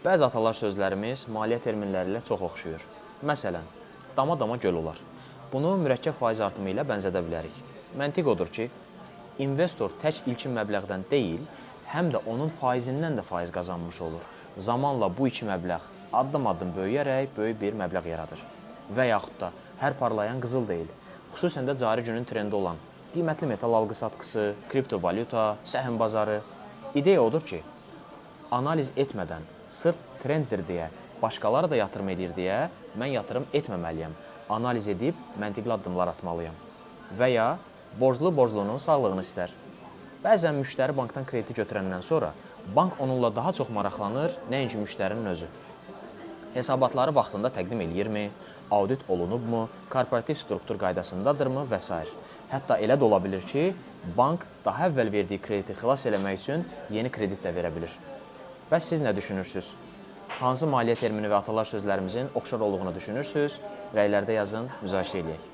Bəzi atalar sözlərimiz maliyyə terminləri ilə çox oxşuyur. Məsələn, dama-dama göl olar. Bunu mürəkkəb faiz artımı ilə bənzədə bilərik. Məntiq odur ki, investor tək ilkin məbləğdən deyil, həm də onun faizindən də faiz qazanmış olur. Zamanla bu iki məbləğ addım-addım böyüyərək böyük bir məbləğ yaradır. Və yaxud da hər parlayan qızıl deyil. Xüsusən də cari günün trendi olan qiymətli metal alqı-satqısı, kriptovalyuta, səhəm bazarı. İdeya odur ki, analiz etmədən, sırf trenddir deyə, başqaları da yatırım edir deyə, mən yatırım etməməliyəm. Analiz edib məntiqli addımlar atmalıyam. Və ya borclu borclunun sağlığını istər. Bəzən müştəri bankdan krediti götürəndən sonra bank onunla daha çox maraqlanır, nəinki müştərinin özü. Hesabatları vaxtında təqdim eləyirmi, audit olunubmu, korporativ struktur qaydasındadırmı və s. Hətta elə də ola bilir ki, bank daha əvvəl verdiyi krediti xilas eləmək üçün yeni kredit də verə bilir. Bəs siz nə düşünürsünüz? Hansı maliyyə termini və atalar sözlərimizin oxşar olduğunu düşünürsünüz? Rəylərdə yazın, müzakirə eləyək.